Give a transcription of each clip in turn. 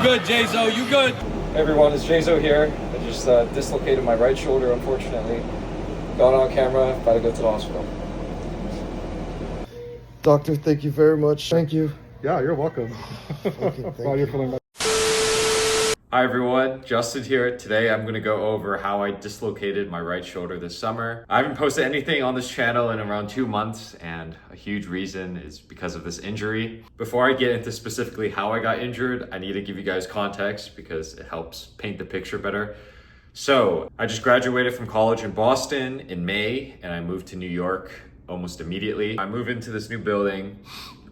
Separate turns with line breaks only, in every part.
Good, Jayzo, you good?
Hey everyone, it's Jayzo here. I just dislocated my right shoulder, unfortunately. Got on camera, about to go to the hospital.
Doctor, thank you very much. Thank you.
Yeah, you're welcome.
Thank you.
Glad you're feeling better.
Hi everyone, Justin here. Today I'm going to go over how I dislocated my right shoulder this summer. I haven't posted anything on this channel in around 2 months, and a huge reason is because of this injury. Before I get into specifically how I got injured, I need to give you guys context because it helps paint the picture better. So I just graduated from college in Boston in May, and I moved to New York almost immediately. I moved into this new building.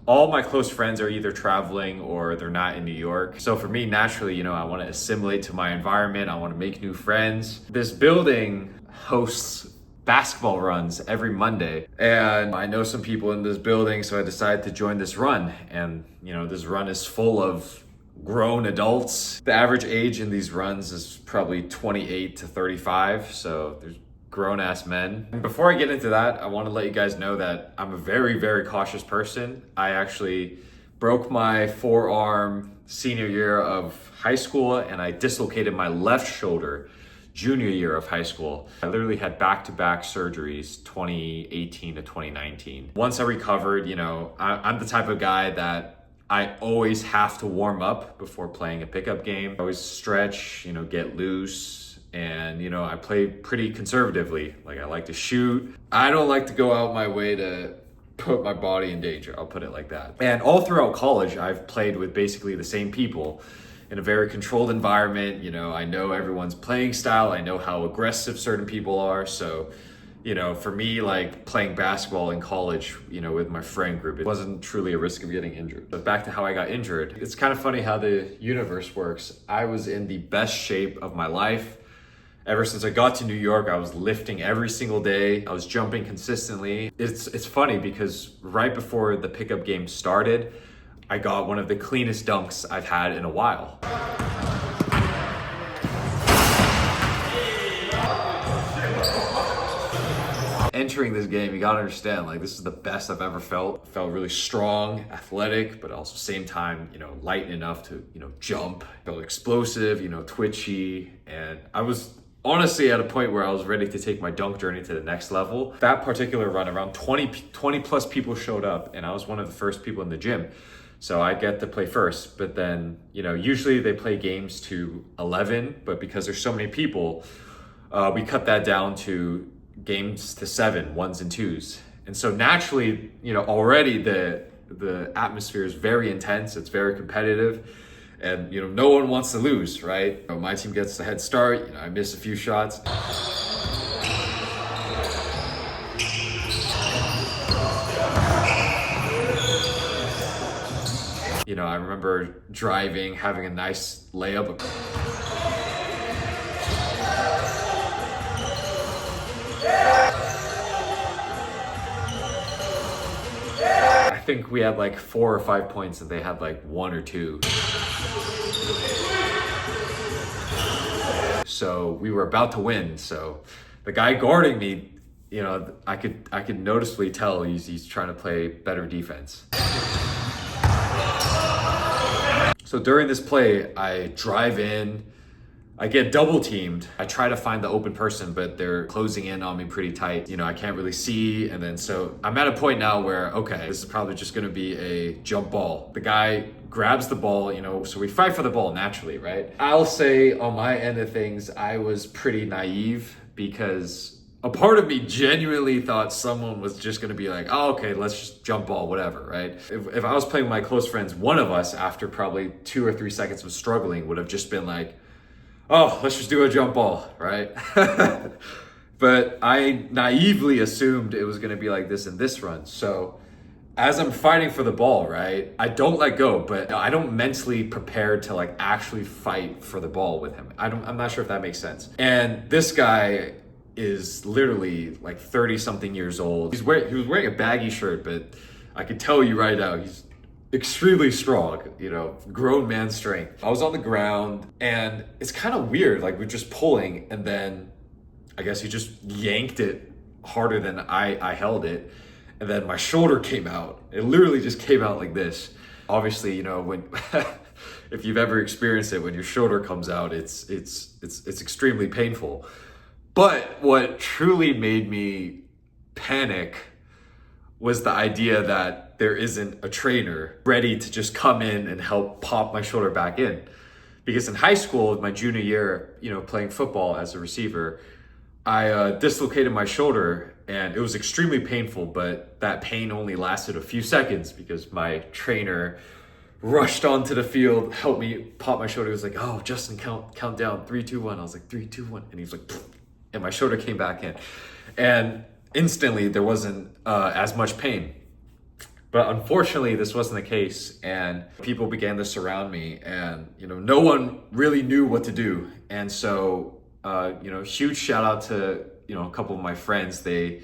All my close friends are either traveling or they're not in New York. So for me, naturally, I want to assimilate to my environment. I want to make new friends. This building hosts basketball runs every Monday. And I know some people in this building, so I decided to join this run. And, this run is full of grown adults. The average age in these runs is probably 28 to 35. So there's grown-ass men. And before I get into that, I want to let you guys know that I'm a very, very cautious person. I actually broke my forearm senior year of high school, and I dislocated my left shoulder junior year of high school. I literally had back-to-back surgeries 2018 to 2019. Once I recovered, I'm the type of guy that I always have to warm up before playing a pickup game. I always stretch, get loose. And, I play pretty conservatively. Like, I like to shoot. I don't like to go out my way to put my body in danger. I'll put it like that. And all throughout college, I've played with basically the same people in a very controlled environment. I know everyone's playing style. I know how aggressive certain people are. So, for me, like playing basketball in college, with my friend group, it wasn't truly a risk of getting injured. But back to how I got injured. It's kind of funny how the universe works. I was in the best shape of my life. Ever since I got to New York, I was lifting every single day. I was jumping consistently. It's funny because right before the pickup game started, I got one of the cleanest dunks I've had in a while. Entering this game, you gotta understand, this is the best I've ever felt. Felt really strong, athletic, but also same time, light enough to, jump. Felt explosive, twitchy, and I was honestly at a point where I was ready to take my dunk journey to the next level. That particular run, around 20 plus people showed up, and I was one of the first people in the gym. So I get to play first, but then, usually they play games to 11, but because there's so many people, we cut that down to games to 7, 1s and 2s. And so naturally, already the atmosphere is very intense. It's very competitive. And, no one wants to lose, right? My team gets the head start. I miss a few shots. I remember driving, having a nice layup. I think we had 4 or 5 points and they had 1 or 2. So we were about to win. So the guy guarding me, I could noticeably tell he's trying to play better defense. So during this play, I drive in, I get double teamed. I try to find the open person, but they're closing in on me pretty tight. I can't really see. And then so I'm at a point now where, okay, this is probably just gonna be a jump ball. The guy grabs the ball, so we fight for the ball naturally, right? I'll say on my end of things, I was pretty naive because a part of me genuinely thought someone was just gonna be like, oh, okay, let's just jump ball, whatever, right? If I was playing with my close friends, one of us, after probably 2 or 3 seconds of struggling, would have just been like, oh, let's just do a jump ball, right? But I naively assumed it was gonna be like this in this run. So as I'm fighting for the ball, right, I don't let go, but I don't mentally prepare to actually fight for the ball with him. I'm not sure if that makes sense. And this guy is literally 30 something years old. He was wearing a baggy shirt, but I could tell you right now, he's extremely strong, grown man strength. I was on the ground and it's kind of weird. We're just pulling, and then I guess he just yanked it harder than I held it. And then my shoulder came out. It literally just came out like this. Obviously, when if you've ever experienced it, when your shoulder comes out, it's extremely painful. But what truly made me panic was the idea that there isn't a trainer ready to just come in and help pop my shoulder back in. Because in high school, my junior year, playing football as a receiver, I dislocated my shoulder and it was extremely painful, but that pain only lasted a few seconds because my trainer rushed onto the field, helped me pop my shoulder. He was like, "Oh, Justin, count down, 3, 2, 1." I was like, 3, 2, 1. And he was like, "Pfft," and my shoulder came back in. And instantly there wasn't as much pain. But unfortunately, this wasn't the case, and people began to surround me, and no one really knew what to do. And so, huge shout out to a couple of my friends. They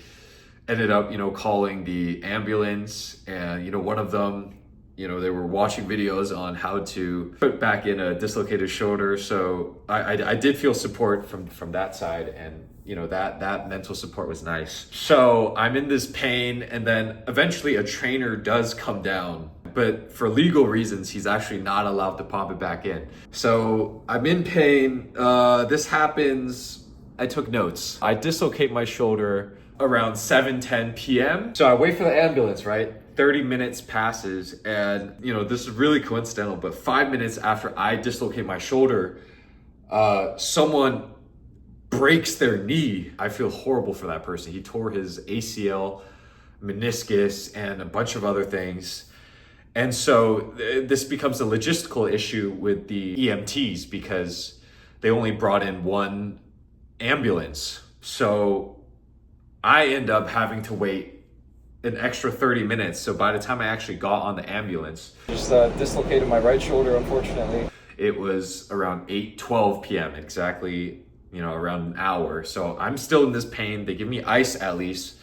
ended up calling the ambulance, and one of them, they were watching videos on how to put back in a dislocated shoulder. So I did feel support from that side, and that mental support was nice. So I'm in this pain, and then eventually a trainer does come down, but for legal reasons, he's actually not allowed to pop it back in. So I'm in pain. This happens. I took notes. I dislocate my shoulder around 7:10 p.m. So I wait for the ambulance, right? 30 minutes passes, and this is really coincidental, but 5 minutes after I dislocate my shoulder, someone breaks their knee. I feel horrible for that person. He tore his ACL, meniscus, and a bunch of other things. And so this becomes a logistical issue with the EMTs because they only brought in one ambulance. So I end up having to wait an extra 30 minutes. So by the time I actually got on the ambulance,
Just dislocated my right shoulder, unfortunately.
it was around 8:12 p.m. exactly, around an hour. So I'm still in this pain. They give me ice at least,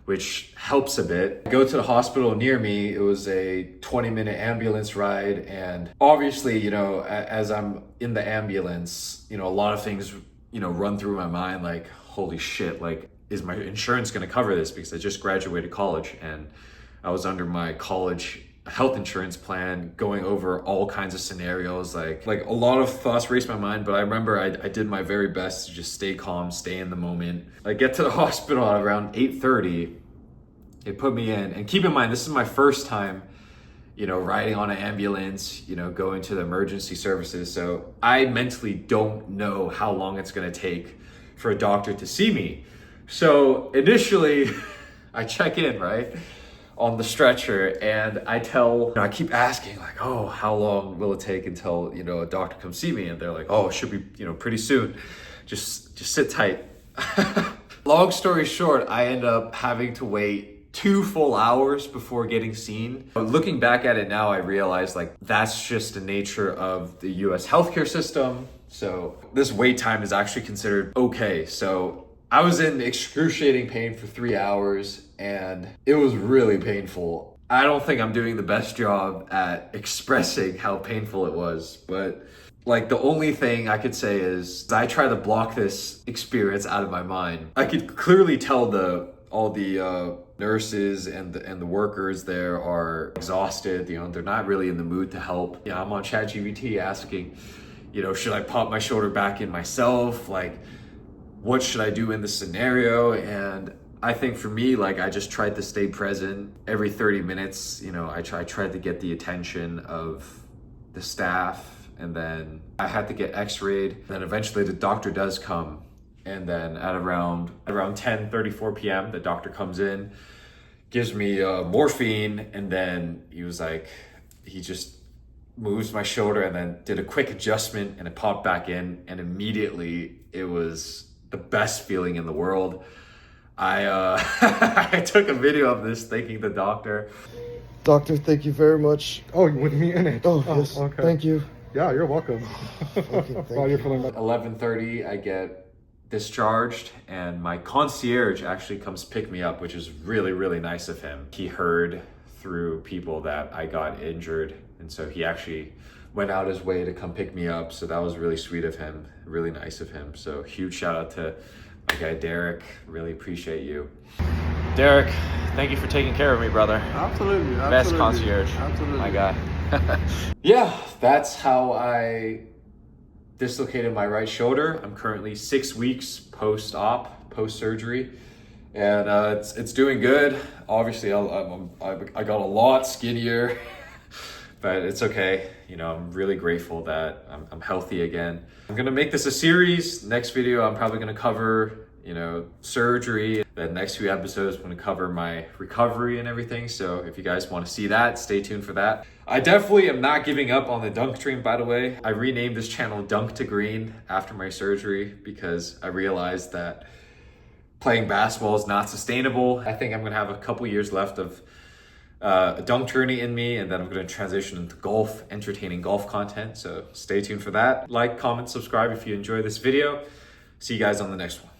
which helps a bit. I go to the hospital near me. It was a 20-minute ambulance ride. And obviously, as I'm in the ambulance, a lot of things, run through my mind like, holy shit, like, is my insurance going to cover this? Because I just graduated college and I was under my college health insurance plan, going over all kinds of scenarios. Like a lot of thoughts raced my mind, but I remember I did my very best to just stay calm, stay in the moment. I get to the hospital at around 8:30. They put me in, and keep in mind, this is my first time, riding on an ambulance, going to the emergency services. So I mentally don't know how long it's going to take for a doctor to see me. So initially I check in, right, on the stretcher, and I keep asking like, "Oh, how long will it take until, a doctor comes see me?" And they're like, "Oh, it should be, pretty soon. Just sit tight." Long story short, I end up having to wait 2 full hours before getting seen. But looking back at it now, I realize like that's just the nature of the US healthcare system. So this wait time is actually considered okay. So I was in excruciating pain for 3 hours, and it was really painful. I don't think I'm doing the best job at expressing how painful it was, but like the only thing I could say is I try to block this experience out of my mind. I could clearly tell all the nurses and the workers there are exhausted. They're not really in the mood to help. I'm on ChatGPT asking, should I pop my shoulder back in myself? Like, what should I do in this scenario? And I think for me, like, I just tried to stay present. Every 30 minutes, I tried to get the attention of the staff, and then I had to get x-rayed. Then eventually the doctor does come, and then at around 10:34 p.m. the doctor comes in, gives me morphine, and then he just moves my shoulder and then did a quick adjustment, and it popped back in, and immediately it was the best feeling in the world. I took a video of this thanking the doctor.
Doctor, thank you very much.
Oh, with me in it?
Oh, yes.
Okay.
Thank you.
Yeah, you're welcome.
Thank
While you're
you.
feeling better.
11:30, I get discharged, and my concierge actually comes pick me up, which is really, really nice of him. He heard through people that I got injured, and so he actually went out his way to come pick me up. So that was really sweet of him, really nice of him. So huge shout out to my guy Derek. Really appreciate you. Derek, thank you for taking care of me, brother.
Absolutely.
Best concierge.
Absolutely.
My guy. Yeah, that's how I dislocated my right shoulder. I'm currently 6 weeks post-op, post-surgery, and it's doing good. Obviously, I got a lot skinnier, but it's okay. You know, I'm really grateful that I'm healthy again. I'm gonna make this a series. Next video, I'm probably gonna cover, you know, surgery. The next few episodes, I'm gonna cover my recovery and everything. So if you guys wanna see that, stay tuned for that. I definitely am not giving up on the dunk dream, by the way. I renamed this channel Dunk to Green after my surgery because I realized that playing basketball is not sustainable. I think I'm gonna have a couple years left of a dunk journey in me, and then I'm gonna transition into golf, entertaining golf content. So stay tuned for that. Like, comment, subscribe if you enjoy this video. See you guys on the next one.